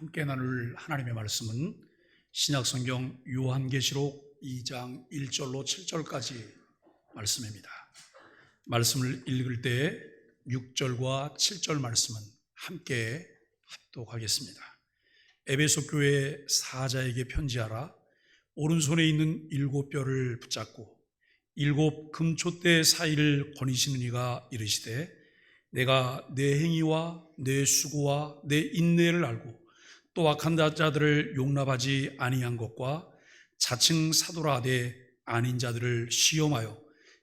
함께 나눌 하나님의 말씀은 신약성경 요한계시록 2장 1절로 7절까지 말씀입니다. 말씀을 읽을 때 6절과 7절 말씀은 함께 합독하겠습니다. 에베소 교회 사자에게 편지하라. 오른손에 있는 7뼈를 붙잡고 7 금촛대 사이를 거니시는 이가 이르시되, 내가 내 행위와 내 수고와 내 인내를 알고 또 악한 자들을 용납하지 아니한 것과 자칭 사도라 되 아닌 자들을 시험하여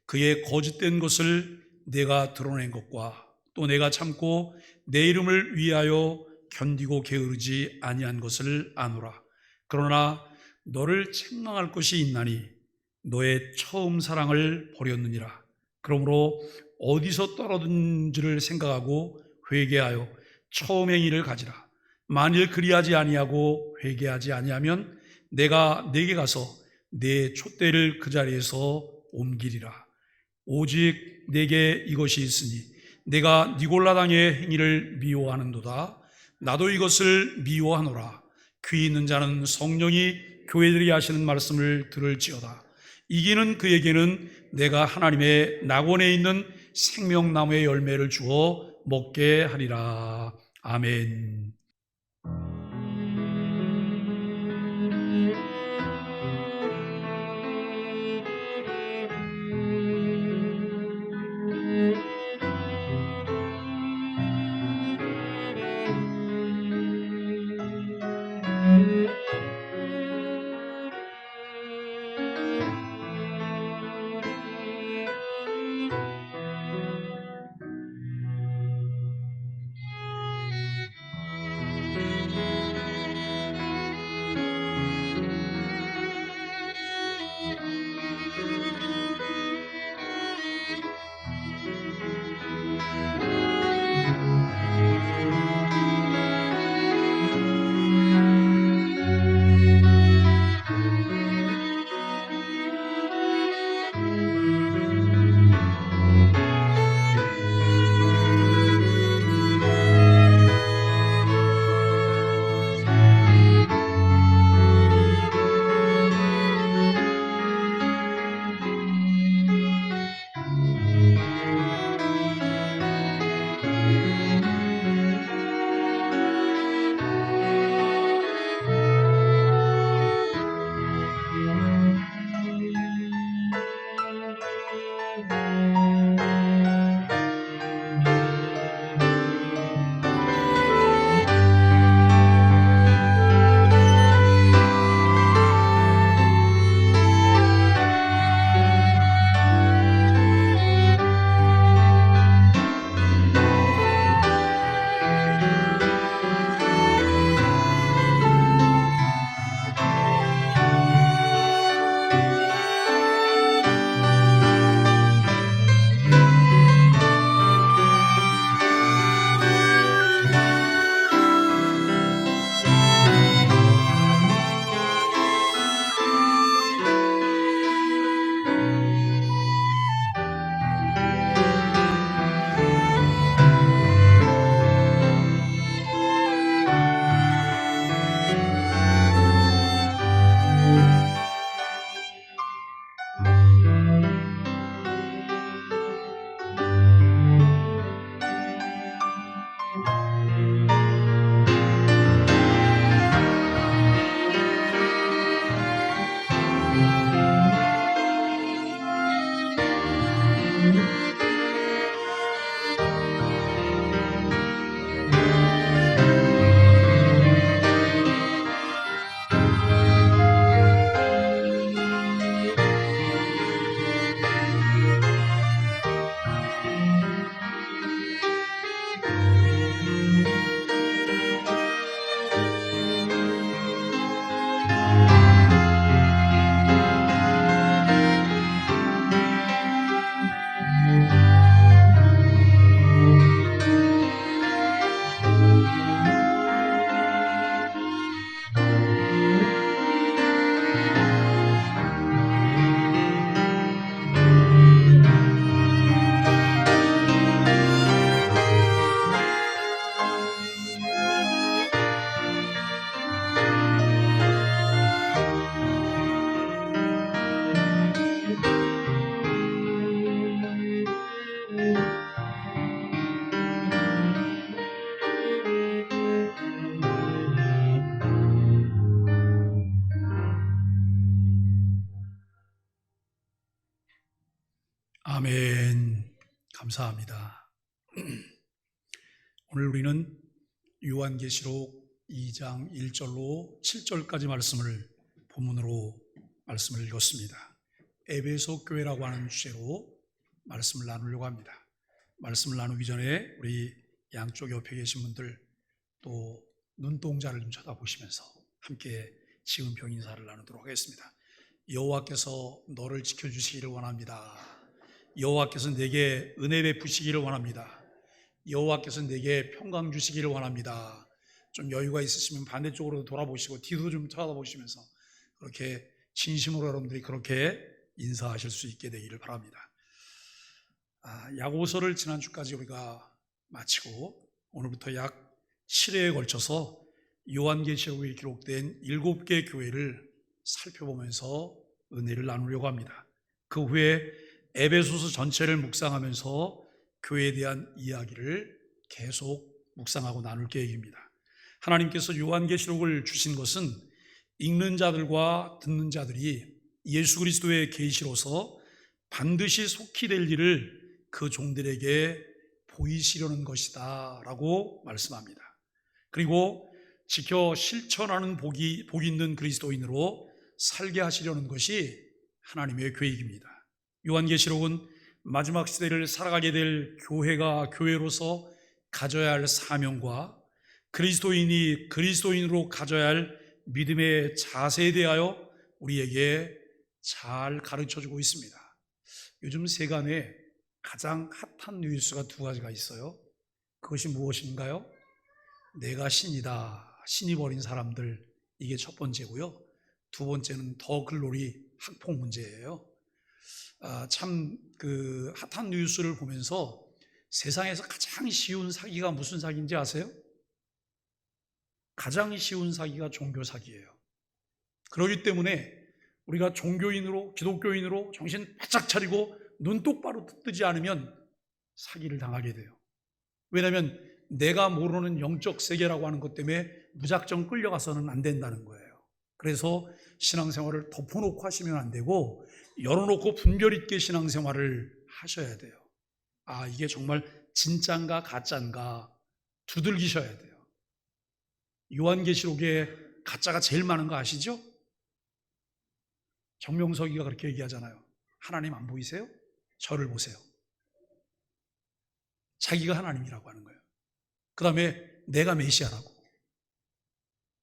그의 거짓된 것을 내가 드러낸 것과 또 내가 참고 내 이름을 위하여 견디고 게으르지 아니한 것을 아노라. 그러나 너를 책망할 것이 있나니 너의 처음 사랑을 버렸느니라. 그러므로 어디서 떨어졌는지를 생각하고 회개하여 처음 행위를 가지라. 만일 그리하지 아니하고 회개하지 아니하면 내가 네게 가서 내 촛대를 그 자리에서 옮기리라. 오직 내게 이것이 있으니 내가 니골라당의 행위를 미워하는도다. 나도 이것을 미워하노라. 귀 있는 자는 성령이 교회들이 하시는 말씀을 들을지어다. 이기는 그에게는 내가 하나님의 낙원에 있는 생명나무의 열매를 주어 먹게 하리라. 아멘. 감사합니다. 오늘 우리는 요한계시록 2장 1절로 7절까지 말씀을 본문으로 말씀을 읽었습니다. 에베소 교회라고 하는 주제로 말씀을 나누려고 합니다. 말씀을 나누기 전에 우리 양쪽 옆에 계신 분들 또 눈동자를 좀 쳐다보시면서 함께 지은평 인사를 나누도록 하겠습니다. 여호와께서 너를 지켜주시기를 원합니다. 여호와께서 내게 은혜 베푸시기를 원합니다. 여호와께서 내게 평강 주시기를 원합니다. 좀 여유가 있으시면 반대쪽으로 돌아보시고 뒤도 좀 쳐다보시면서 그렇게 진심으로 여러분들이 그렇게 인사하실 수 있게 되기를 바랍니다. 야고보서를 지난주까지 우리가 마치고 오늘부터 약 7회에 걸쳐서 요한계시록에 기록된 7개 교회를 살펴보면서 은혜를 나누려고 합니다. 그 후에 에베소서 전체를 묵상하면서 교회에 대한 이야기를 계속 묵상하고 나눌 계획입니다. 하나님께서 요한계시록을 주신 것은 읽는 자들과 듣는 자들이 예수 그리스도의 계시로서 반드시 속히 될 일을 그 종들에게 보이시려는 것이다 라고 말씀합니다. 그리고 지켜 실천하는 복이 있는 그리스도인으로 살게 하시려는 것이 하나님의 계획입니다. 요한계시록은 마지막 시대를 살아가게 될 교회가 교회로서 가져야 할 사명과 그리스도인이 그리스도인으로 가져야 할 믿음의 자세에 대하여 우리에게 잘 가르쳐주고 있습니다. 요즘 세간에 가장 핫한 뉴스가 두 가지가 있어요. 그것이 무엇인가요? 내가 신이다, 신이 버린 사람들, 이게 첫 번째고요. 두 번째는 더 글로리 학폭 문제예요. 참 그 핫한 뉴스를 보면서 세상에서 가장 쉬운 사기가 무슨 사기인지 아세요? 가장 쉬운 사기가 종교 사기예요. 그렇기 때문에 우리가 종교인으로, 기독교인으로 정신 바짝 차리고 눈 똑바로 뜨지 않으면 사기를 당하게 돼요. 왜냐하면 내가 모르는 영적 세계라고 하는 것 때문에 무작정 끌려가서는 안 된다는 거예요. 그래서 신앙생활을 덮어놓고 하시면 안 되고 열어놓고 분별 있게 신앙생활을 하셔야 돼요. 이게 정말 진짠가 가짠가 두들기셔야 돼요. 요한계시록에 가짜가 제일 많은 거 아시죠? 정명석이가 그렇게 얘기하잖아요. 하나님 안 보이세요? 저를 보세요. 자기가 하나님이라고 하는 거예요. 그 다음에 내가 메시아라고.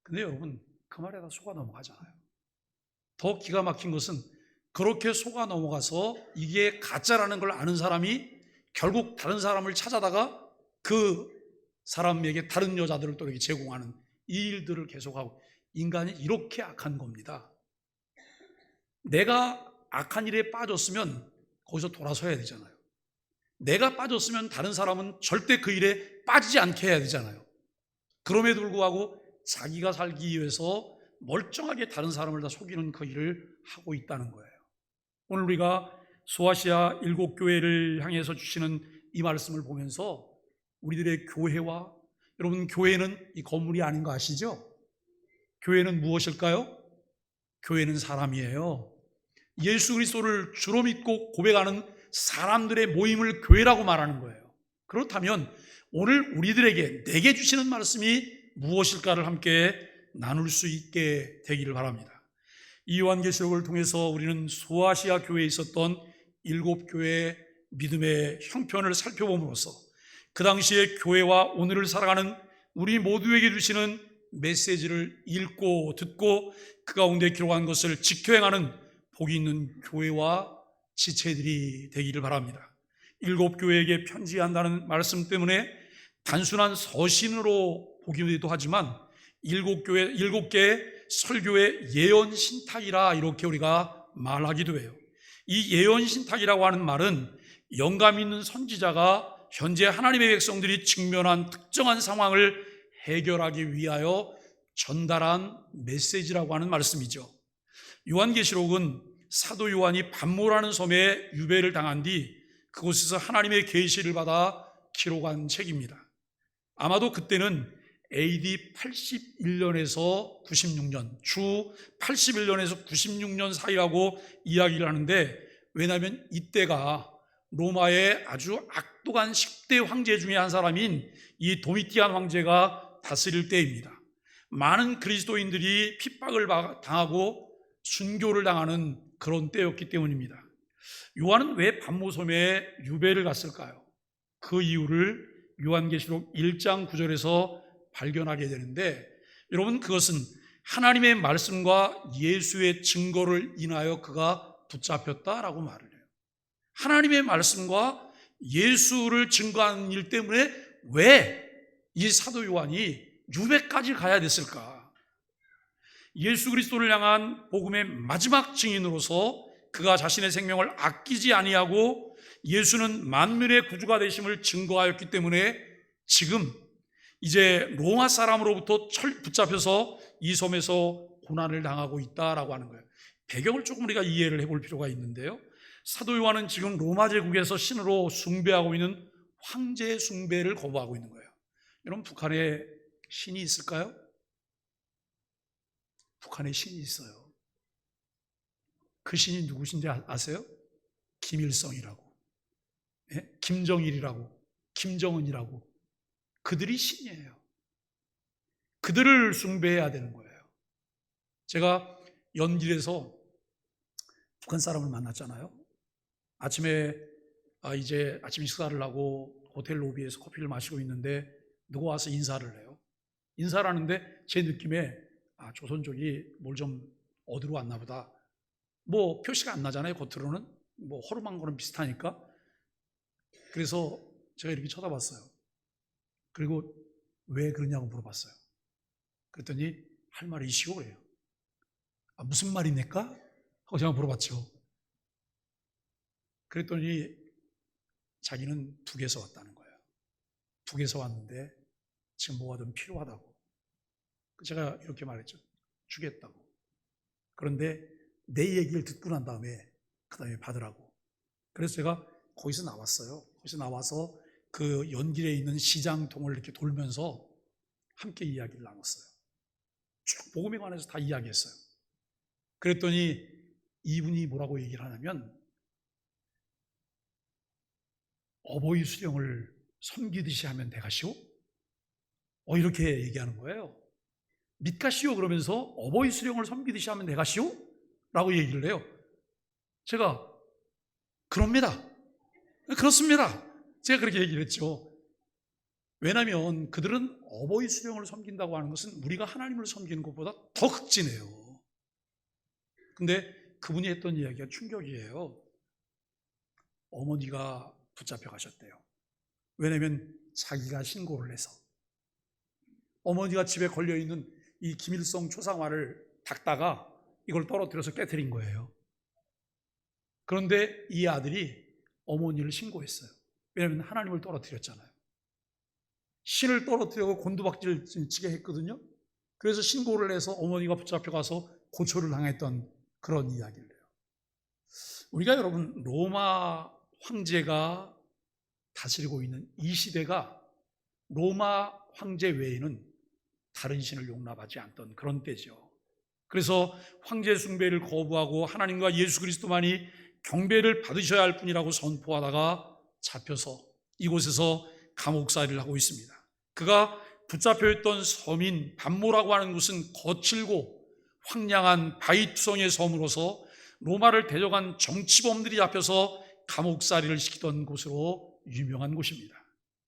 근데 여러분 그 말에 다 속아 넘어가잖아요. 더 기가 막힌 것은 그렇게 속아 넘어가서 이게 가짜라는 걸 아는 사람이 결국 다른 사람을 찾아다가 그 사람에게 다른 여자들을 또 이렇게 제공하는 이 일들을 계속하고, 인간이 이렇게 악한 겁니다. 내가 악한 일에 빠졌으면 거기서 돌아서야 되잖아요. 내가 빠졌으면 다른 사람은 절대 그 일에 빠지지 않게 해야 되잖아요. 그럼에도 불구하고 자기가 살기 위해서 멀쩡하게 다른 사람을 다 속이는 그 일을 하고 있다는 거예요. 오늘 우리가 소아시아 7교회를 향해서 주시는 이 말씀을 보면서 우리들의 교회와, 여러분 교회는 이 건물이 아닌 거 아시죠? 교회는 무엇일까요? 교회는 사람이에요. 예수 그리스도를 주로 믿고 고백하는 사람들의 모임을 교회라고 말하는 거예요. 그렇다면 오늘 우리들에게 내게 주시는 말씀이 무엇일까를 함께 나눌 수 있게 되기를 바랍니다. 이 요한계시록을 통해서 우리는 소아시아 교회에 있었던 7교회의 믿음의 형편을 살펴봄으로써 그 당시의 교회와 오늘을 살아가는 우리 모두에게 주시는 메시지를 읽고 듣고 그 가운데 기록한 것을 지켜 행하는 복이 있는 교회와 지체들이 되기를 바랍니다. 7교회에게 편지한다는 말씀 때문에 단순한 서신으로 보기도 하지만 7개의 설교의 예언 신탁이라 이렇게 우리가 말하기도 해요. 이 예언 신탁이라고 하는 말은 영감 있는 선지자가 현재 하나님의 백성들이 직면한 특정한 상황을 해결하기 위하여 전달한 메시지라고 하는 말씀이죠. 요한계시록은 사도 요한이 반모라는 섬에 유배를 당한 뒤 그곳에서 하나님의 계시를 받아 기록한 책입니다. 아마도 그때는 AD 81년에서 96년, 주 81년에서 96년 사이라고 이야기를 하는데, 왜냐하면 이때가 로마의 아주 똑똑한 10대 황제 중에 한 사람인 이 도미티안 황제가 다스릴 때입니다. 많은 그리스도인들이 핍박을 당하고 순교를 당하는 그런 때였기 때문입니다. 요한은 왜 반모섬에 유배를 갔을까요? 그 이유를 요한계시록 1장 9절에서 발견하게 되는데, 여러분, 그것은 하나님의 말씀과 예수의 증거를 인하여 그가 붙잡혔다라고 말을 해요. 하나님의 말씀과 예수를 증거하는 일 때문에 왜 이 사도 요한이 유배까지 가야 됐을까? 예수 그리스도를 향한 복음의 마지막 증인으로서 그가 자신의 생명을 아끼지 아니하고 예수는 만민의 구주가 되심을 증거하였기 때문에 지금 이제 로마 사람으로부터 붙잡혀서 이 섬에서 고난을 당하고 있다라고 하는 거예요. 배경을 조금 우리가 이해를 해볼 필요가 있는데요, 사도 요한은 지금 로마 제국에서 신으로 숭배하고 있는 황제 숭배를 거부하고 있는 거예요. 여러분, 북한에 신이 있을까요? 북한에 신이 있어요. 그 신이 누구신지 아세요? 김일성이라고, 김정일이라고, 김정은이라고. 그들이 신이에요. 그들을 숭배해야 되는 거예요. 제가 연길에서 북한 사람을 만났잖아요. 아침에 이제 아침 식사를 하고 호텔 로비에서 커피를 마시고 있는데 누가 와서 인사를 해요. 인사를 하는데 제 느낌에 조선족이 뭘 좀 얻으러 왔나 보다. 뭐 표시가 안 나잖아요. 겉으로는 뭐 허름한 거는 비슷하니까. 그래서 제가 이렇게 쳐다봤어요. 그리고 왜 그러냐고 물어봤어요. 그랬더니 할 말이 이시오 그래요. 무슨 말입니까? 하고 제가 물어봤죠. 그랬더니 자기는 북에서 왔다는 거예요. 북에서 왔는데 지금 뭐가 좀 필요하다고. 제가 이렇게 말했죠. 주겠다고. 그런데 내 얘기를 듣고 난 다음에 그 다음에 받으라고. 그래서 제가 거기서 나왔어요. 거기서 나와서 그 연길에 있는 시장통을 이렇게 돌면서 함께 이야기를 나눴어요. 쭉 복음에 관해서 다 이야기했어요. 그랬더니 이분이 뭐라고 얘기를 하냐면, 어버이 수령을 섬기듯이 하면 되가시오? 이렇게 얘기하는 거예요. 믿가시오 그러면서 어버이 수령을 섬기듯이 하면 되가시오? 라고 얘기를 해요. 제가 그럽니다. 그렇습니다. 제가 그렇게 얘기를 했죠. 왜냐하면 그들은 어버이 수령을 섬긴다고 하는 것은 우리가 하나님을 섬기는 것보다 더 극진해요. 근데 그분이 했던 이야기가 충격이에요. 어머니가 붙잡혀 가셨대요. 왜냐하면 자기가 신고를 해서. 어머니가 집에 걸려있는 이 김일성 초상화를 닦다가 이걸 떨어뜨려서 깨트린 거예요. 그런데 이 아들이 어머니를 신고했어요. 왜냐하면 하나님을 떨어뜨렸잖아요. 신을 떨어뜨리고 곤두박질 치게 했거든요. 그래서 신고를 해서 어머니가 붙잡혀가서 고초를 당했던 그런 이야기를 해요. 우리가 여러분, 로마 황제가 다스리고 있는 이 시대가 로마 황제 외에는 다른 신을 용납하지 않던 그런 때죠. 그래서 황제 숭배를 거부하고 하나님과 예수 그리스도만이 경배를 받으셔야 할 뿐이라고 선포하다가 잡혀서 이곳에서 감옥살이를 하고 있습니다. 그가 붙잡혀 있던 섬인 반모라고 하는 곳은 거칠고 황량한 바위투성의 섬으로서 로마를 대적한 정치범들이 잡혀서 감옥살이를 시키던 곳으로 유명한 곳입니다.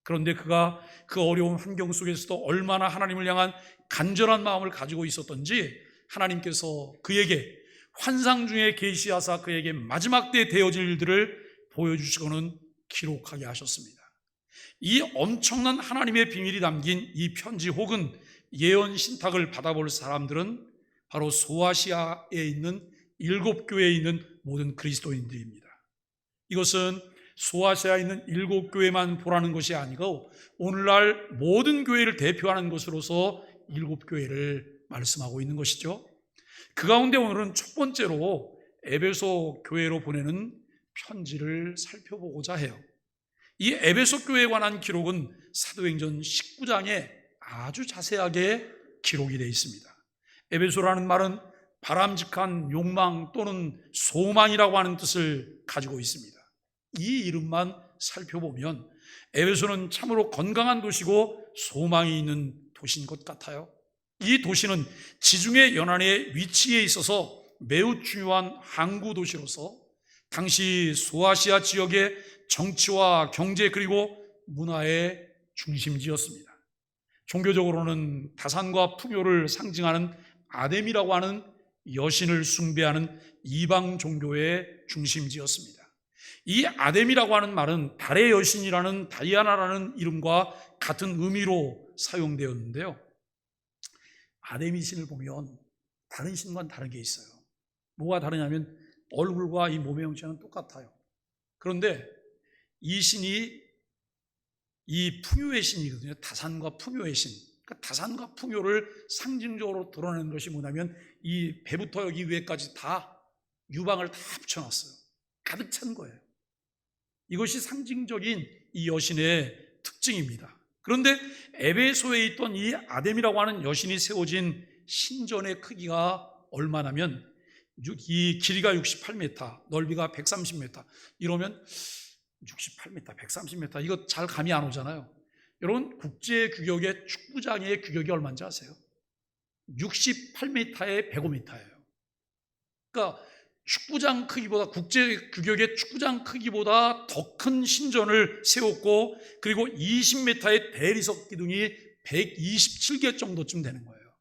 그런데 그가 그 어려운 환경 속에서도 얼마나 하나님을 향한 간절한 마음을 가지고 있었던지 하나님께서 그에게 환상 중에 계시하사 그에게 마지막 때 되어질 일들을 보여주시고는 기록하게 하셨습니다. 이 엄청난 하나님의 비밀이 담긴 이 편지 혹은 예언 신탁을 받아볼 사람들은 바로 소아시아에 있는 7교회에 있는 모든 그리스도인들입니다. 이것은 소아시아에 있는 7교회만 보라는 것이 아니고 오늘날 모든 교회를 대표하는 것으로서 7교회를 말씀하고 있는 것이죠. 그 가운데 오늘은 첫 번째로 에베소 교회로 보내는 편지를 살펴보고자 해요. 이 에베소 교회에 관한 기록은 사도행전 19장에 아주 자세하게 기록이 되어 있습니다. 에베소라는 말은 바람직한 욕망 또는 소망이라고 하는 뜻을 가지고 있습니다. 이 이름만 살펴보면 에베소는 참으로 건강한 도시고 소망이 있는 도시인 것 같아요. 이 도시는 지중해 연안의 위치에 있어서 매우 중요한 항구 도시로서 당시 소아시아 지역의 정치와 경제 그리고 문화의 중심지였습니다. 종교적으로는 다산과 풍요를 상징하는 아뎀이라고 하는 여신을 숭배하는 이방 종교의 중심지였습니다. 이 아뎀이라고 하는 말은 달의 여신이라는 다이아나라는 이름과 같은 의미로 사용되었는데요. 아데미 신을 보면 다른 신과는 다른 게 있어요. 뭐가 다르냐면 얼굴과 이 몸의 형체는 똑같아요. 그런데 이 신이 이 풍요의 신이거든요. 다산과 풍요의 신. 그러니까 다산과 풍요를 상징적으로 드러내는 것이 뭐냐면 이 배부터 여기 위에까지 다 유방을 다 붙여놨어요. 가득 찬 거예요. 이것이 상징적인 이 여신의 특징입니다. 그런데 에베소에 있던 이 아뎀이라고 하는 여신이 세워진 신전의 크기가 얼마냐면 이 길이가 68m, 넓이가 130m. 이러면 68m, 130m 이거 잘 감이 안 오잖아요. 여러분 국제 규격의 축구장의 규격이 얼마인지 아세요? 68m에 105m예요. 그러니까 축구장 크기보다 국제 규격의 축구장 크기보다 더 큰 신전을 세웠고 그리고 20m의 대리석 기둥이 127개 정도쯤 되는 거예요.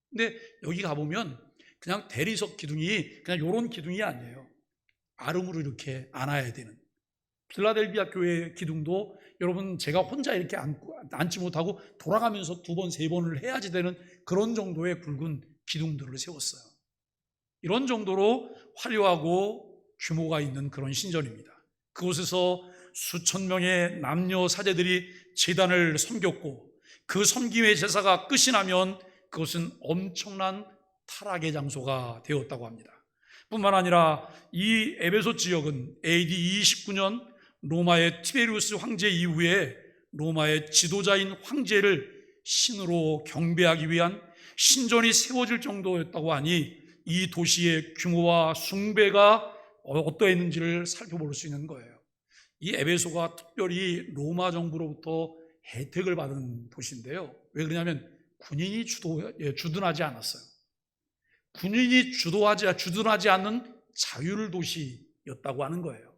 근데 여기 가보면 그냥 대리석 기둥이 그냥 이런 기둥이 아니에요. 아름으로 이렇게 안아야 되는. 필라델비아 교회 기둥도 여러분 제가 혼자 이렇게 앉지 못하고 돌아가면서 2번, 3번을 해야지 되는 그런 정도의 굵은 기둥들을 세웠어요. 이런 정도로 화려하고 규모가 있는 그런 신전입니다. 그곳에서 수천 명의 남녀 사제들이 제단을 섬겼고 그 섬김의 제사가 끝이 나면 그것은 엄청난 타락의 장소가 되었다고 합니다. 뿐만 아니라 이 에베소 지역은 AD 29년 로마의 티베리우스 황제 이후에 로마의 지도자인 황제를 신으로 경배하기 위한 신전이 세워질 정도였다고 하니 이 도시의 규모와 숭배가 어떠했는지를 살펴볼 수 있는 거예요. 이 에베소가 특별히 로마 정부로부터 혜택을 받은 도시인데요. 왜 그러냐면 군인이 주둔하지 않았어요. 군인이 주둔하지 않는 자율 도시였다고 하는 거예요.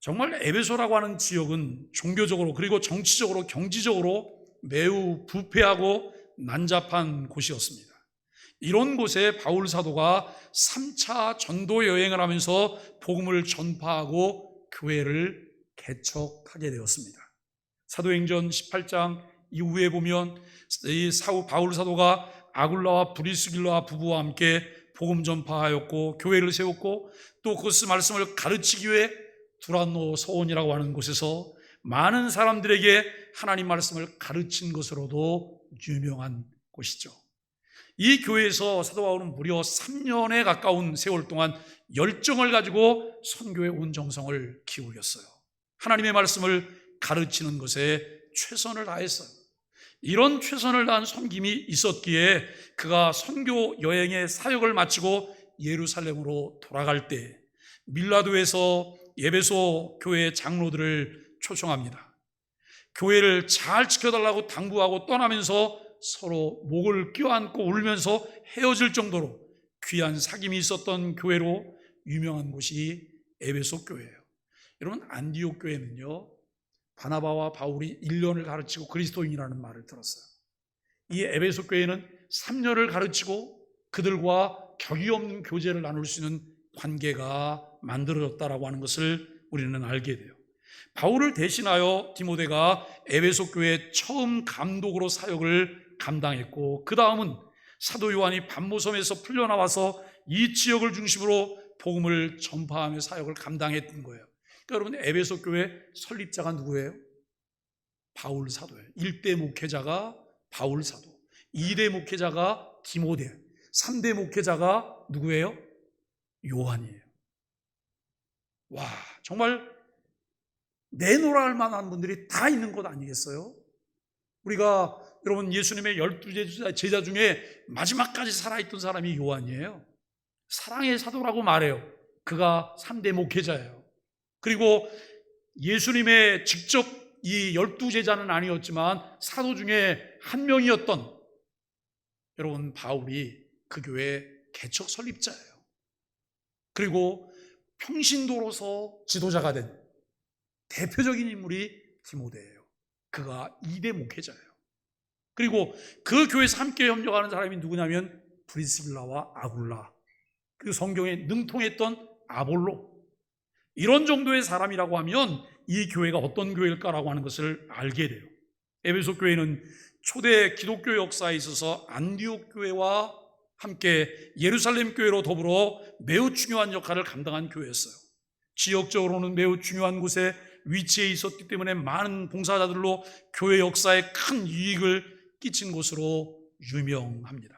정말 에베소라고 하는 지역은 종교적으로 그리고 정치적으로 경제적으로 매우 부패하고 난잡한 곳이었습니다. 이런 곳에 바울 사도가 3차 전도 여행을 하면서 복음을 전파하고 교회를 개척하게 되었습니다. 사도행전 18장 이후에 보면 이 바울 사도가 아굴라와 브리스길라 부부와 함께 복음 전파하였고 교회를 세웠고 또 그 말씀을 가르치기 위해 두란노 서원이라고 하는 곳에서 많은 사람들에게 하나님 말씀을 가르친 것으로도 유명한 곳이죠. 이 교회에서 사도 바울은 무려 3년에 가까운 세월 동안 열정을 가지고 선교의 온 정성을 기울였어요. 하나님의 말씀을 가르치는 것에 최선을 다했어요. 이런 최선을 다한 섬김이 있었기에 그가 선교 여행의 사역을 마치고 예루살렘으로 돌아갈 때 밀라도에서 에베소 교회 장로들을 초청합니다. 교회를 잘 지켜달라고 당부하고 떠나면서 서로 목을 껴안고 울면서 헤어질 정도로 귀한 사귐이 있었던 교회로 유명한 곳이 에베소 교회예요. 여러분 안디옥 교회는요 바나바와 바울이 1년을 가르치고 그리스도인이라는 말을 들었어요. 이 에베소 교회는 3년을 가르치고 그들과 격이 없는 교제를 나눌 수 있는 관계가 만들어졌다라고 하는 것을 우리는 알게 돼요. 바울을 대신하여 디모데가 에베소 교회 처음 감독으로 사역을 감당했고 그 다음은 사도 요한이 반모섬에서 풀려나와서 이 지역을 중심으로 복음을 전파하며 사역을 감당했던 거예요. 그러니까 여러분 에베소 교회 설립자가 누구예요? 바울 사도예요. 1대 목회자가 바울 사도, 2대 목회자가 디모데, 3대 목회자가 누구예요? 요한이에요. 와 정말 내노라 할 만한 분들이 다 있는 것 아니겠어요? 우리가 여러분 예수님의 12 제자 중에 마지막까지 살아있던 사람이 요한이에요. 사랑의 사도라고 말해요. 그가 3대 목회자예요. 그리고 예수님의 직접 이 12제자는 아니었지만 사도 중에 한 명이었던 여러분 바울이 그 교회 개척 설립자예요. 그리고 평신도로서 지도자가 된 대표적인 인물이 디모데예요. 그가 2대 목회자예요. 그리고 그 교회에서 함께 협력하는 사람이 누구냐면 브리스길라와 아굴라, 그리고 성경에 능통했던 아볼로, 이런 정도의 사람이라고 하면 이 교회가 어떤 교회일까라고 하는 것을 알게 돼요. 에베소 교회는 초대 기독교 역사에 있어서 안디옥 교회와 함께 예루살렘 교회로 더불어 매우 중요한 역할을 감당한 교회였어요. 지역적으로는 매우 중요한 곳에 위치해 있었기 때문에 많은 봉사자들로 교회 역사에 큰 이익을 끼친 곳으로 유명합니다.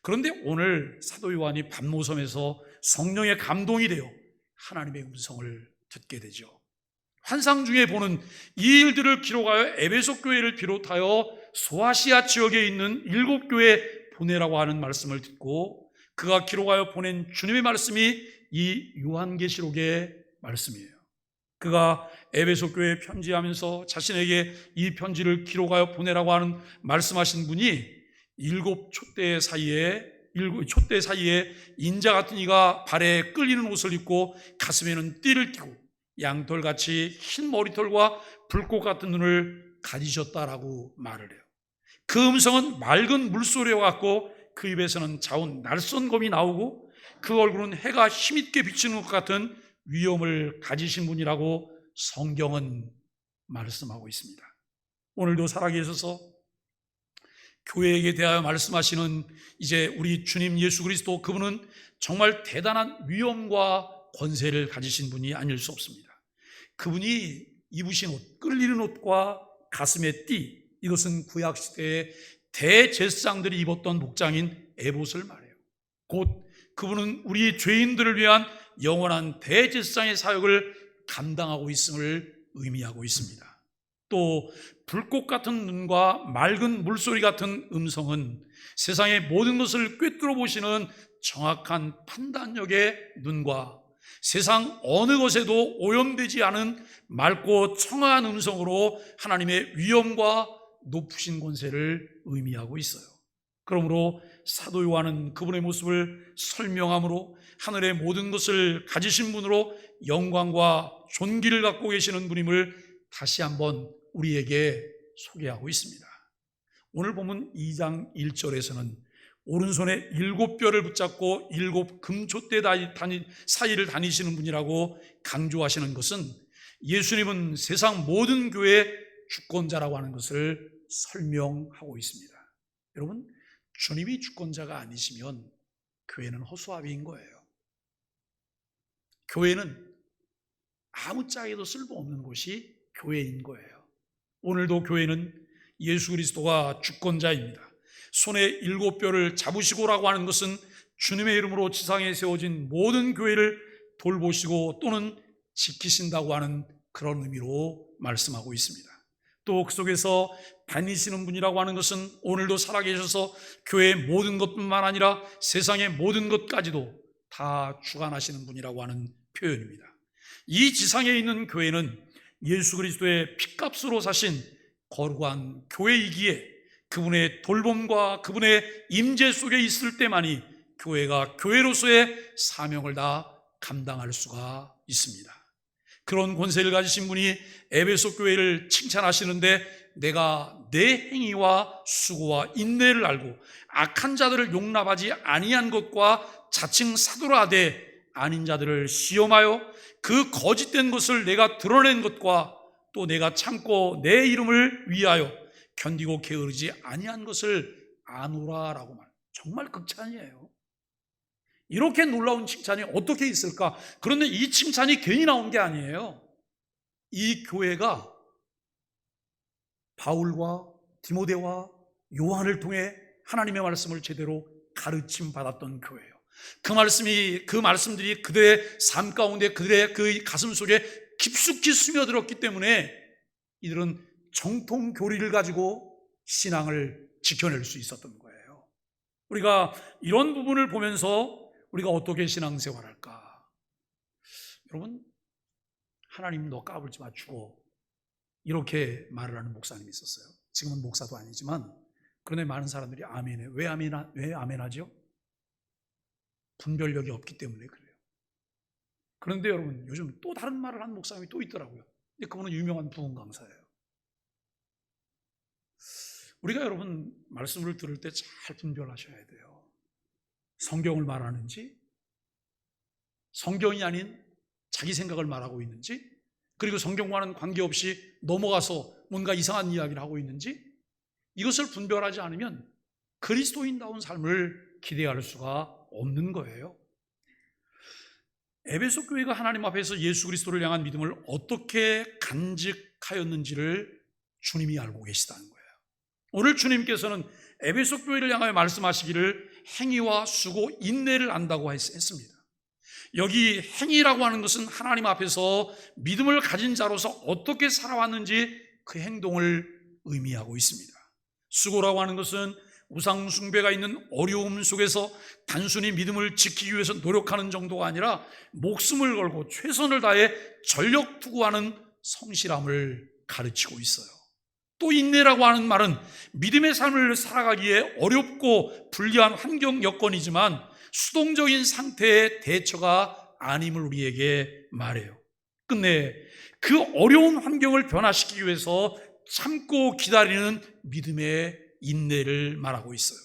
그런데 오늘 사도 요한이 pat모섬에서 성령의 감동이 되어 하나님의 음성을 듣게 되죠. 환상 중에 보는 이 일들을 기록하여 에베소 교회를 비롯하여 소아시아 지역에 있는 7교회 보내라고 하는 말씀을 듣고 그가 기록하여 보낸 주님의 말씀이 이 요한계시록의 말씀이에요. 그가 에베소 교회에 편지하면서 자신에게 이 편지를 기록하여 보내라고 하는 말씀하신 분이 7촛대 사이에 인자 같은 이가 발에 끌리는 옷을 입고 가슴에는 띠를 띠고 양털같이 흰 머리털과 불꽃 같은 눈을 가지셨다라고 말을 해요. 그 음성은 맑은 물소리와 같고 그 입에서는 자운 날선 검이 나오고 그 얼굴은 해가 힘있게 비치는 것 같은 위엄을 가지신 분이라고 성경은 말씀하고 있습니다. 오늘도 살아계셔서 교회에게 대하여 말씀하시는 이제 우리 주님 예수 그리스도, 그분은 정말 대단한 위엄과 권세를 가지신 분이 아닐 수 없습니다. 그분이 입으신 옷, 끌리는 옷과 가슴의 띠, 이것은 구약시대의 대제사장들이 입었던 복장인 에봇을 말해요. 곧 그분은 우리 죄인들을 위한 영원한 대제사장의 사역을 감당하고 있음을 의미하고 있습니다. 또 불꽃 같은 눈과 맑은 물소리 같은 음성은 세상의 모든 것을 꿰뚫어 보시는 정확한 판단력의 눈과 세상 어느 것에도 오염되지 않은 맑고 청아한 음성으로 하나님의 위엄과 높으신 권세를 의미하고 있어요. 그러므로 사도 요한은 그분의 모습을 설명함으로 하늘의 모든 것을 가지신 분으로 영광과 존귀를 갖고 계시는 분임을 다시 한번 우리에게 소개하고 있습니다. 오늘 보면 2장 1절에서는 오른손에 7뼈를 붙잡고 7 금촛대 사이를 다니시는 분이라고 강조하시는 것은 예수님은 세상 모든 교회의 주권자라고 하는 것을 설명하고 있습니다. 여러분, 주님이 주권자가 아니시면 교회는 허수아비인 거예요. 교회는 아무짝에도 쓸모없는 곳이 교회인 거예요. 오늘도 교회는 예수 그리스도가 주권자입니다. 손에 7뼈를 잡으시고라고 하는 것은 주님의 이름으로 지상에 세워진 모든 교회를 돌보시고 또는 지키신다고 하는 그런 의미로 말씀하고 있습니다. 또 그 속에서 다니시는 분이라고 하는 것은 오늘도 살아계셔서 교회의 모든 것뿐만 아니라 세상의 모든 것까지도 다 주관하시는 분이라고 하는 표현입니다. 이 지상에 있는 교회는 예수 그리스도의 핏값으로 사신 거룩한 교회이기에 그분의 돌봄과 그분의 임재 속에 있을 때만이 교회가 교회로서의 사명을 다 감당할 수가 있습니다. 그런 권세를 가지신 분이 에베소 교회를 칭찬하시는데 내가 내 행위와 수고와 인내를 알고 악한 자들을 용납하지 아니한 것과 자칭 사도라 하되 아닌 자들을 시험하여 그 거짓된 것을 내가 드러낸 것과 또 내가 참고 내 이름을 위하여 견디고 게으르지 아니한 것을 아노라라고 말. 정말 극찬이에요. 이렇게 놀라운 칭찬이 어떻게 있을까? 그런데 이 칭찬이 괜히 나온 게 아니에요. 이 교회가 바울과 디모데와 요한을 통해 하나님의 말씀을 제대로 가르침 받았던 교회예요. 그 말씀들이 그들의 삶 가운데 그들의 그 가슴 속에 깊숙이 스며들었기 때문에 이들은 정통 교리를 가지고 신앙을 지켜낼 수 있었던 거예요. 우리가 이런 부분을 보면서 우리가 어떻게 신앙생활할까? 여러분, 하나님 너 까불지 마 죽어, 이렇게 말을 하는 목사님이 있었어요. 지금은 목사도 아니지만. 그런데 많은 사람들이 아멘해. 왜 아멘하죠? 분별력이 없기 때문에 그래요. 그런데 여러분, 요즘 또 다른 말을 하는 목사님이 또 있더라고요. 근데 그분은 유명한 부흥 강사예요. 우리가 여러분 말씀을 들을 때 잘 분별하셔야 돼요. 성경을 말하는지, 성경이 아닌 자기 생각을 말하고 있는지, 그리고 성경과는 관계없이 넘어가서 뭔가 이상한 이야기를 하고 있는지, 이것을 분별하지 않으면 그리스도인다운 삶을 기대할 수가 없는 거예요. 에베소 교회가 하나님 앞에서 예수 그리스도를 향한 믿음을 어떻게 간직하였는지를 주님이 알고 계시다는 거예요. 오늘 주님께서는 에베소 교회를 향하여 말씀하시기를 행위와 수고, 인내를 안다고 했습니다. 여기 행위라고 하는 것은 하나님 앞에서 믿음을 가진 자로서 어떻게 살아왔는지 그 행동을 의미하고 있습니다. 수고라고 하는 것은 우상 숭배가 있는 어려움 속에서 단순히 믿음을 지키기 위해서 노력하는 정도가 아니라 목숨을 걸고 최선을 다해 전력 투구하는 성실함을 가르치고 있어요. 또 인내라고 하는 말은 믿음의 삶을 살아가기에 어렵고 불리한 환경 여건이지만 수동적인 상태의 대처가 아님을 우리에게 말해요. 끝내 그 어려운 환경을 변화시키기 위해서 참고 기다리는 믿음의 인내를 말하고 있어요.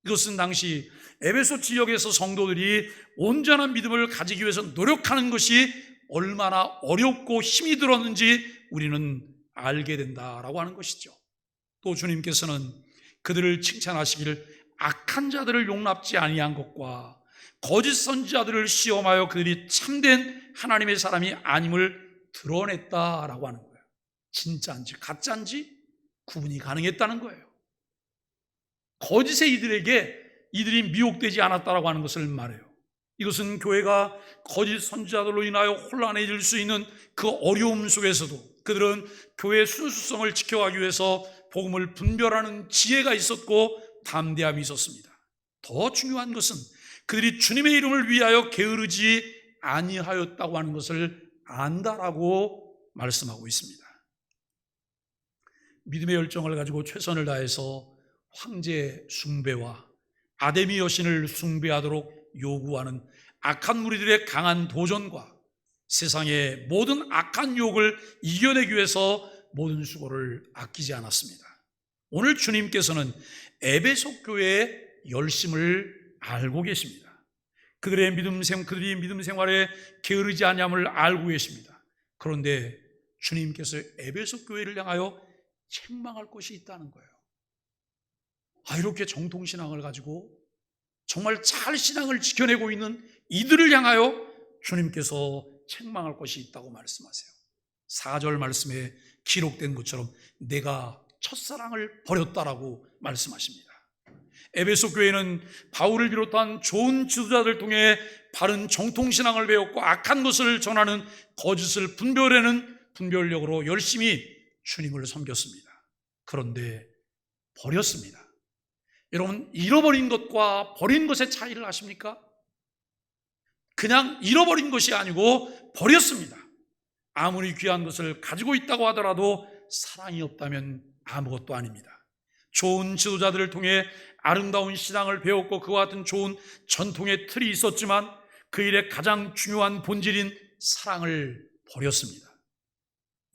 이것은 당시 에베소 지역에서 성도들이 온전한 믿음을 가지기 위해서 노력하는 것이 얼마나 어렵고 힘이 들었는지 우리는 알게 된다라고 하는 것이죠. 또 주님께서는 그들을 칭찬하시기를 악한 자들을 용납지 아니한 것과 거짓 선지자들을 시험하여 그들이 참된 하나님의 사람이 아님을 드러냈다라고 하는 거예요. 진짜인지 가짜인지 구분이 가능했다는 거예요. 거짓의 이들이 미혹되지 않았다라고 하는 것을 말해요. 이것은 교회가 거짓 선지자들로 인하여 혼란해질 수 있는 그 어려움 속에서도 그들은 교회의 순수성을 지켜가기 위해서 복음을 분별하는 지혜가 있었고 담대함이 있었습니다. 더 중요한 것은 그들이 주님의 이름을 위하여 게으르지 아니하였다고 하는 것을 안다라고 말씀하고 있습니다. 믿음의 열정을 가지고 최선을 다해서 황제 숭배와 아데미 여신을 숭배하도록 요구하는 악한 무리들의 강한 도전과 세상의 모든 악한 유혹을 이겨내기 위해서 모든 수고를 아끼지 않았습니다. 오늘 주님께서는 에베소 교회의 열심을 알고 계십니다. 그들이 믿음 생활에 게으르지 아니함을 알고 계십니다. 그런데 주님께서 에베소 교회를 향하여 책망할 것이 있다는 거예요. 이렇게 정통신앙을 가지고 정말 잘 신앙을 지켜내고 있는 이들을 향하여 주님께서 책망할 것이 있다고 말씀하세요. 4절 말씀에 기록된 것처럼 내가 첫사랑을 버렸다라고 말씀하십니다. 에베소 교회는 바울을 비롯한 좋은 지도자들 통해 바른 정통신앙을 배웠고 악한 것을 전하는 거짓을 분별해내는 분별력으로 열심히 주님을 섬겼습니다. 그런데 버렸습니다. 여러분, 잃어버린 것과 버린 것의 차이를 아십니까? 그냥 잃어버린 것이 아니고 버렸습니다. 아무리 귀한 것을 가지고 있다고 하더라도 사랑이 없다면 아무것도 아닙니다. 좋은 지도자들을 통해 아름다운 신앙을 배웠고 그와 같은 좋은 전통의 틀이 있었지만 그 일의 가장 중요한 본질인 사랑을 버렸습니다.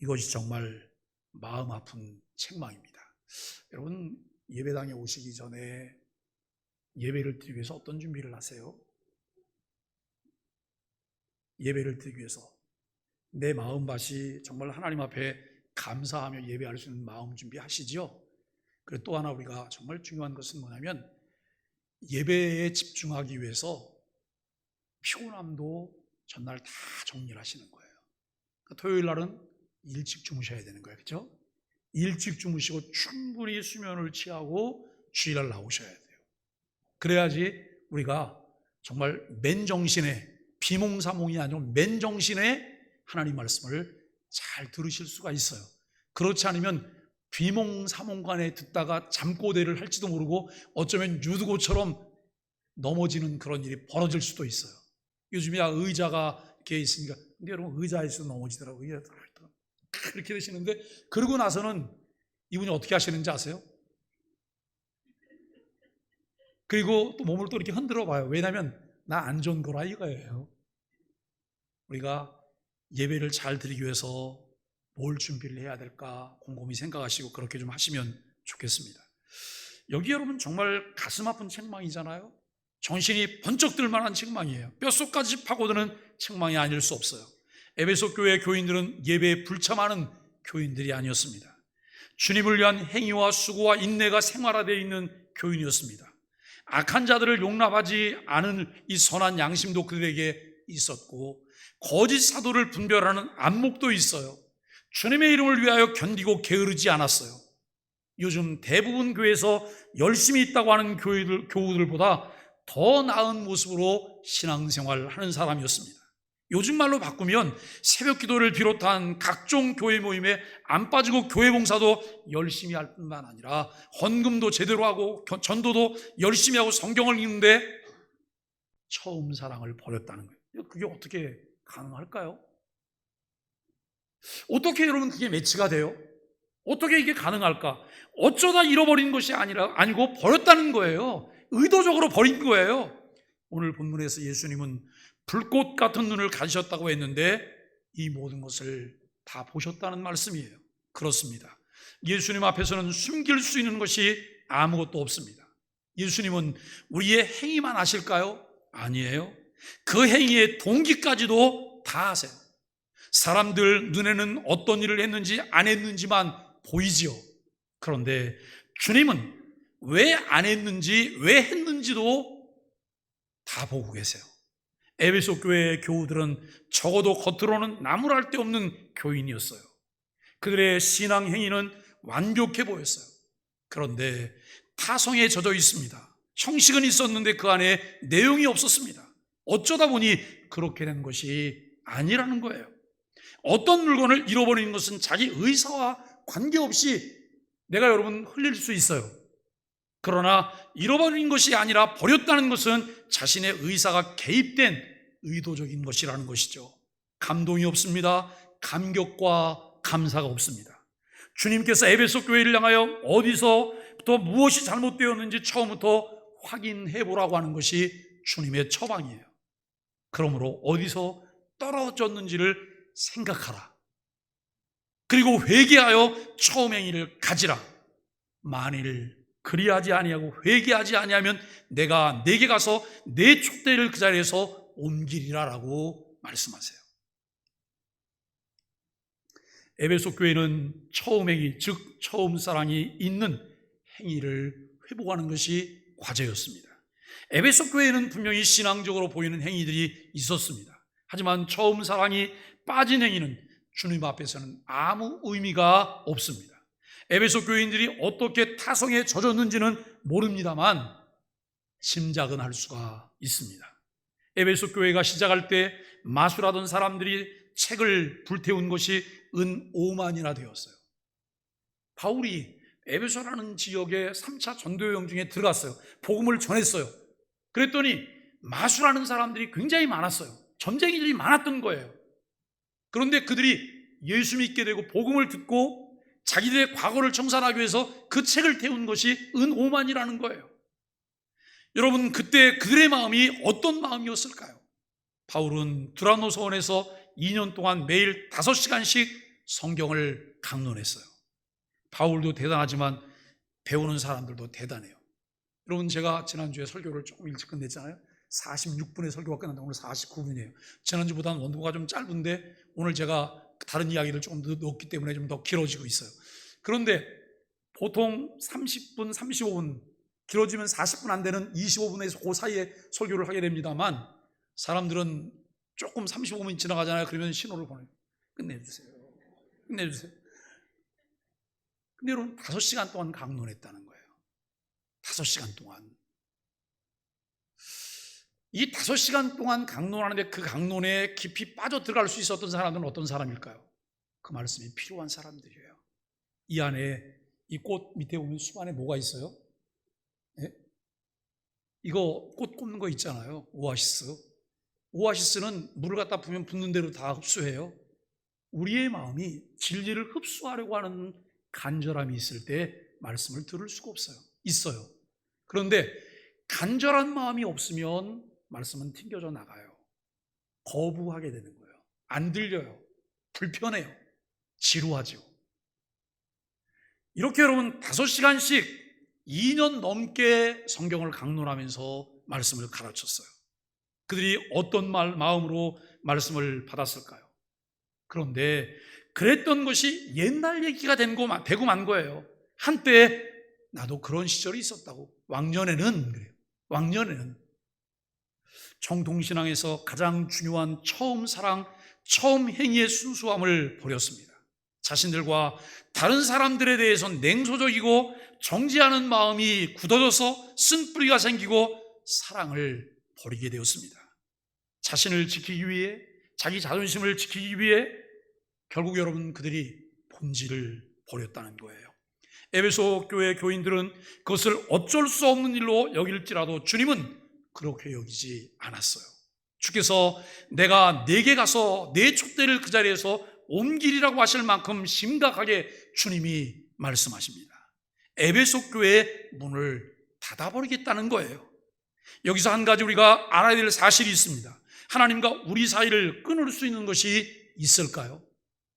이것이 정말 마음 아픈 책망입니다. 여러분, 예배당에 오시기 전에 예배를 드리기 위해서 어떤 준비를 하세요? 예배를 드리기 위해서 내 마음밭이 정말 하나님 앞에 감사하며 예배할 수 있는 마음 준비하시죠? 그리고 또 하나 우리가 정말 중요한 것은 뭐냐면 예배에 집중하기 위해서 피곤함도 전날 다 정리를 하시는 거예요. 그러니까 토요일 날은 일찍 주무셔야 되는 거예요. 그렇죠? 일찍 주무시고 충분히 수면을 취하고 주일날 나오셔야 돼요. 그래야지 우리가 정말 맨정신에, 비몽사몽이 아니고 맨정신에 하나님 말씀을 잘 들으실 수가 있어요. 그렇지 않으면 비몽사몽간에 듣다가 잠꼬대를 할지도 모르고 어쩌면 유두고처럼 넘어지는 그런 일이 벌어질 수도 있어요. 요즘이야 의자가 기회 있으니까. 근데 여러분 의자에서 넘어지더라고요. 그렇게 되시는데 그러고 나서는 이분이 어떻게 하시는지 아세요? 그리고 또 몸을 또 이렇게 흔들어 봐요. 왜냐하면 나 안 좋은 거라 이거예요. 우리가 예배를 잘 드리기 위해서 뭘 준비를 해야 될까 곰곰이 생각하시고 그렇게 좀 하시면 좋겠습니다. 여기 여러분 정말 가슴 아픈 책망이잖아요. 정신이 번쩍 들 만한 책망이에요. 뼛속까지 파고드는 책망이 아닐 수 없어요. 에베소 교회 교인들은 예배에 불참하는 교인들이 아니었습니다. 주님을 위한 행위와 수고와 인내가 생활화되어 있는 교인이었습니다. 악한 자들을 용납하지 않은 이 선한 양심도 그들에게 있었고 거짓 사도를 분별하는 안목도 있어요. 주님의 이름을 위하여 견디고 게으르지 않았어요. 요즘 대부분 교회에서 열심히 있다고 하는 교우들보다 더 나은 모습으로 신앙생활을 하는 사람이었습니다. 요즘 말로 바꾸면 새벽 기도를 비롯한 각종 교회 모임에 안 빠지고 교회 봉사도 열심히 할 뿐만 아니라 헌금도 제대로 하고 전도도 열심히 하고 성경을 읽는데 처음 사랑을 버렸다는 거예요. 그게 어떻게 가능할까요? 어떻게 여러분 그게 매치가 돼요? 어떻게 이게 가능할까? 어쩌다 잃어버린 것이 아니고 버렸다는 거예요. 의도적으로 버린 거예요. 오늘 본문에서 예수님은 불꽃 같은 눈을 가지셨다고 했는데 이 모든 것을 다 보셨다는 말씀이에요. 그렇습니다. 예수님 앞에서는 숨길 수 있는 것이 아무것도 없습니다. 예수님은 우리의 행위만 아실까요? 아니에요. 그 행위의 동기까지도 다 아세요. 사람들 눈에는 어떤 일을 했는지 안 했는지만 보이지요. 그런데 주님은 왜 안 했는지 왜 했는지도 다 보고 계세요. 에베소 교회의 교우들은 적어도 겉으로는 나무랄 데 없는 교인이었어요. 그들의 신앙 행위는 완벽해 보였어요. 그런데 타성에 젖어 있습니다. 형식은 있었는데 그 안에 내용이 없었습니다. 어쩌다 보니 그렇게 된 것이 아니라는 거예요. 어떤 물건을 잃어버리는 것은 자기 의사와 관계없이 내가 여러분 흘릴 수 있어요. 그러나 잃어버린 것이 아니라 버렸다는 것은 자신의 의사가 개입된 의도적인 것이라는 것이죠. 감동이 없습니다. 감격과 감사가 없습니다. 주님께서 에베소 교회를 향하여 어디서부터 무엇이 잘못되었는지 처음부터 확인해 보라고 하는 것이 주님의 처방이에요. 그러므로 어디서 떨어졌는지를 생각하라. 그리고 회개하여 처음 행위를 가지라. 만일 그리하지 아니하고 회개하지 아니하면 내가 네게 가서 내 촛대를 그 자리에서 옮기리라라고 말씀하세요. 에베소 교회는 처음 행위, 즉 처음 사랑이 있는 행위를 회복하는 것이 과제였습니다. 에베소 교회는 분명히 신앙적으로 보이는 행위들이 있었습니다. 하지만 처음 사랑이 빠진 행위는 주님 앞에서는 아무 의미가 없습니다. 에베소 교인들이 어떻게 타성에 젖었는지는 모릅니다만 짐작은 할 수가 있습니다. 에베소 교회가 시작할 때 마술하던 사람들이 책을 불태운 것이 은 5만이나 되었어요. 바울이 에베소라는 지역에 3차 전도여행 중에 들어갔어요. 복음을 전했어요. 그랬더니 마술하는 사람들이 굉장히 많았어요. 점쟁이들이 많았던 거예요. 그런데 그들이 예수 믿게 되고 복음을 듣고 자기들의 과거를 청산하기 위해서 그 책을 태운 것이 은 5만이라는 거예요. 여러분, 그때 그들의 마음이 어떤 마음이었을까요? 바울은 두라노 서원에서 2년 동안 매일 5시간씩 성경을 강론했어요. 바울도 대단하지만 배우는 사람들도 대단해요. 여러분, 제가 지난주에 설교를 조금 일찍 끝냈잖아요. 46분에 설교가 끝났는데 오늘 49분이에요. 지난주보다는 원고가 좀 짧은데 오늘 제가 다른 이야기를 조금 더 넣었기 때문에 좀 더 길어지고 있어요. 그런데 보통 30분, 35분, 길어지면 40분 안 되는 25분에서 그 사이에 설교를 하게 됩니다만 사람들은 조금 35분이 지나가잖아요. 그러면 신호를 보내요. 끝내주세요. 끝내주세요. 근데 여러분 5시간 동안 강론했다는 거예요. 5시간 동안. 이 5시간 동안 강론하는데 그 강론에 깊이 빠져 들어갈 수 있었던 사람들은 어떤 사람일까요? 그 말씀이 필요한 사람들이에요. 이 안에 이 꽃 밑에 보면 숲 안에 뭐가 있어요? 네? 이거 꽃 꽂는 거 있잖아요. 오아시스. 오아시스는 물을 갖다 부으면 붓는 대로 다 흡수해요. 우리의 마음이 진리를 흡수하려고 하는 간절함이 있을 때 말씀을 들을 수가 있어요. 그런데 간절한 마음이 없으면 말씀은 튕겨져 나가요. 거부하게 되는 거예요. 안 들려요. 불편해요. 지루하죠. 이렇게 여러분 5시간씩 2년 넘게 성경을 강론하면서 말씀을 가르쳤어요. 그들이 어떤 마음으로 말씀을 받았을까요? 그런데 그랬던 것이 옛날 얘기가 되고 만 거예요. 한때 나도 그런 시절이 있었다고. 왕년에는 그래요. 왕년에는 정통신앙에서 가장 중요한 처음 사랑, 처음 행위의 순수함을 버렸습니다. 자신들과 다른 사람들에 대해서 냉소적이고 정지하는 마음이 굳어져서 쓴뿌리가 생기고 사랑을 버리게 되었습니다. 자신을 지키기 위해, 자기 자존심을 지키기 위해 결국 여러분 그들이 본질을 버렸다는 거예요. 에베소 교회 교인들은 그것을 어쩔 수 없는 일로 여길지라도 주님은 그렇게 여기지 않았어요. 주께서 내가 내게 가서 내 촛대를 그 자리에서 옮기리라고 하실 만큼 심각하게 주님이 말씀하십니다. 에베소 교회의 문을 닫아버리겠다는 거예요. 여기서 한 가지 우리가 알아야 될 사실이 있습니다. 하나님과 우리 사이를 끊을 수 있는 것이 있을까요?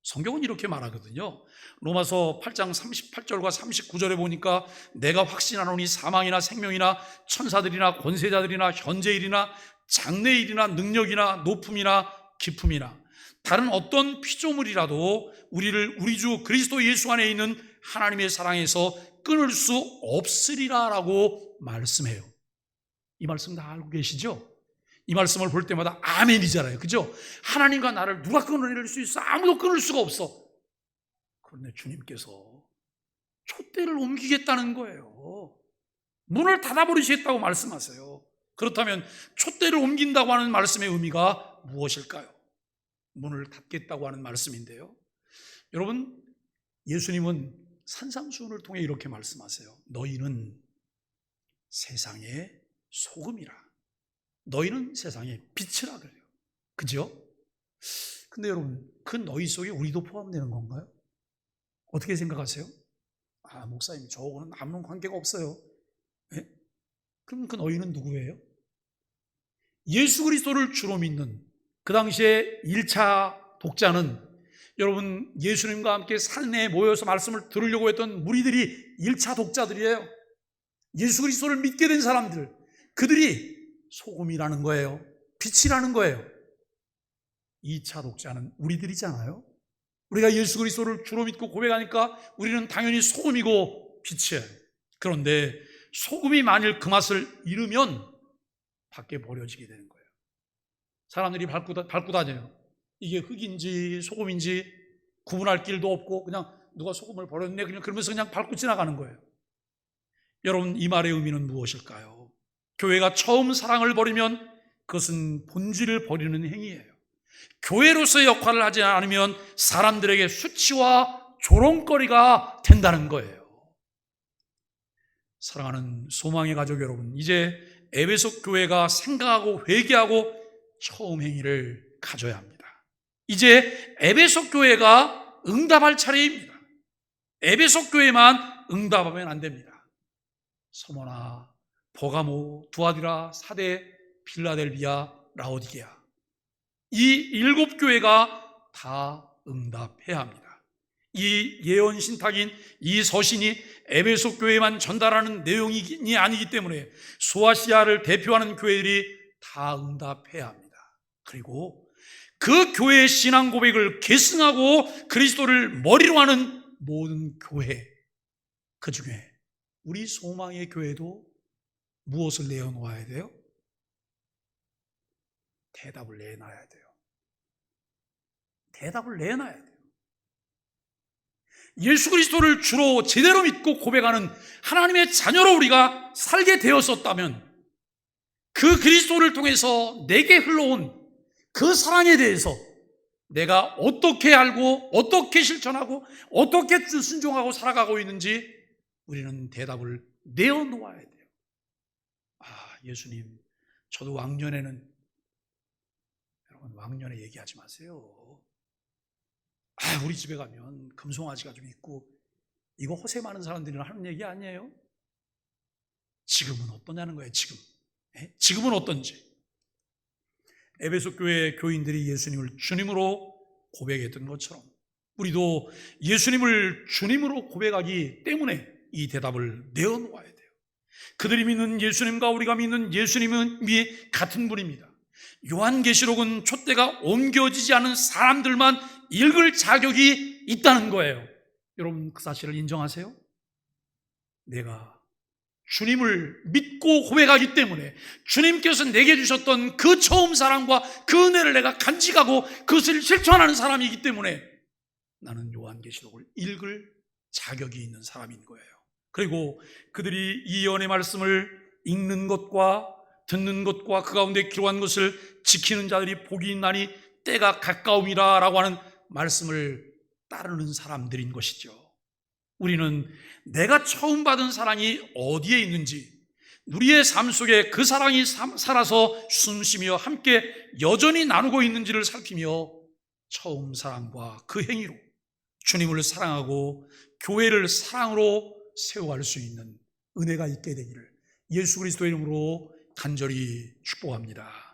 성경은 이렇게 말하거든요. 로마서 8장 38절과 39절에 보니까 내가 확신하노니 사망이나 생명이나 천사들이나 권세자들이나 현재일이나 장래일이나 능력이나 높음이나 깊음이나 다른 어떤 피조물이라도 우리를 우리 주 그리스도 예수 안에 있는 하나님의 사랑에서 끊을 수 없으리라 라고 말씀해요. 이 말씀 다 알고 계시죠? 이 말씀을 볼 때마다 아멘이잖아요. 그죠? 하나님과 나를 누가 끊어낼 수 있어? 아무도 끊을 수가 없어. 그런데 주님께서 촛대를 옮기겠다는 거예요. 문을 닫아버리시겠다고 말씀하세요. 그렇다면 촛대를 옮긴다고 하는 말씀의 의미가 무엇일까요? 문을 닫겠다고 하는 말씀인데요. 여러분, 예수님은 산상수훈을 통해 이렇게 말씀하세요. 너희는 세상의 소금이라. 너희는 세상의 빛이라 그래요. 그죠? 근데 여러분, 그 너희 속에 우리도 포함되는 건가요? 어떻게 생각하세요? 목사님, 저거는 아무런 관계가 없어요. 네? 그럼 그 너희는 누구예요? 예수 그리스도를 주로 믿는 그 당시에 1차 독자는 여러분 예수님과 함께 산내에 모여서 말씀을 들으려고 했던 무리들이 1차 독자들이에요. 예수 그리스도를 믿게 된 사람들, 그들이 소금이라는 거예요. 빛이라는 거예요. 2차 독자는 우리들이잖아요. 우리가 예수 그리스도를 주로 믿고 고백하니까 우리는 당연히 소금이고 빛이에요. 그런데 소금이 만일 그 맛을 잃으면 밖에 버려지게 되는 거예요. 사람들이 밟고 다녀요. 이게 흙인지 소금인지 구분할 길도 없고 그냥 누가 소금을 버렸네 그냥 그러면서 그냥 밟고 지나가는 거예요. 여러분, 이 말의 의미는 무엇일까요? 교회가 처음 사랑을 버리면 그것은 본질을 버리는 행위예요. 교회로서의 역할을 하지 않으면 사람들에게 수치와 조롱거리가 된다는 거예요. 사랑하는 소망의 가족 여러분, 이제 에베소 교회가 생각하고 회개하고 처음 행위를 가져야 합니다. 이제 에베소 교회가 응답할 차례입니다. 에베소 교회만 응답하면 안 됩니다. 서머나, 버가모, 두아디라, 사대, 필라델비아, 라오디게아, 이 7교회가 다 응답해야 합니다. 이 예언 신탁인 이 서신이 에베소 교회만 전달하는 내용이 아니기 때문에 소아시아를 대표하는 교회들이 다 응답해야 합니다. 그리고 그 교회의 신앙 고백을 계승하고 그리스도를 머리로 하는 모든 교회, 그 중에 우리 소망의 교회도 무엇을 내어놓아야 돼요? 대답을 내놔야 돼요. 대답을 내놔야 돼요. 예수 그리스도를 주로 제대로 믿고 고백하는 하나님의 자녀로 우리가 살게 되었었다면 그 그리스도를 통해서 내게 흘러온 그 사랑에 대해서 내가 어떻게 알고 어떻게 실천하고 어떻게 순종하고 살아가고 있는지 우리는 대답을 내어놓아야 돼요. 예수님, 저도 왕년에는 여러분, 왕년에 얘기하지 마세요. 우리 집에 가면 금송아지가 좀 있고, 이거 허세 많은 사람들이 하는 얘기 아니에요? 지금은 어떠냐는 거예요. 지금은 어떤지. 에베소 교회 교인들이 예수님을 주님으로 고백했던 것처럼 우리도 예수님을 주님으로 고백하기 때문에 이 대답을 내어놓아야 돼요. 그들이 믿는 예수님과 우리가 믿는 예수님은 같은 분입니다. 요한계시록은 촛대가 옮겨지지 않은 사람들만 읽을 자격이 있다는 거예요. 여러분, 그 사실을 인정하세요? 내가 주님을 믿고 고백하기 때문에 주님께서 내게 주셨던 그 처음 사랑과 그 은혜를 내가 간직하고 그것을 실천하는 사람이기 때문에 나는 요한계시록을 읽을 자격이 있는 사람인 거예요. 그리고 그들이 이 예언의 말씀을 읽는 것과 듣는 것과 그 가운데 기록한 것을 지키는 자들이 복이 있나니 때가 가까움이라 라고 하는 말씀을 따르는 사람들인 것이죠. 우리는 내가 처음 받은 사랑이 어디에 있는지, 우리의 삶 속에 그 사랑이 살아서 숨쉬며 함께 여전히 나누고 있는지를 살피며 처음 사랑과 그 행위로 주님을 사랑하고 교회를 사랑으로 세워갈 수 있는 은혜가 있게 되기를 예수 그리스도의 이름으로 간절히 축복합니다.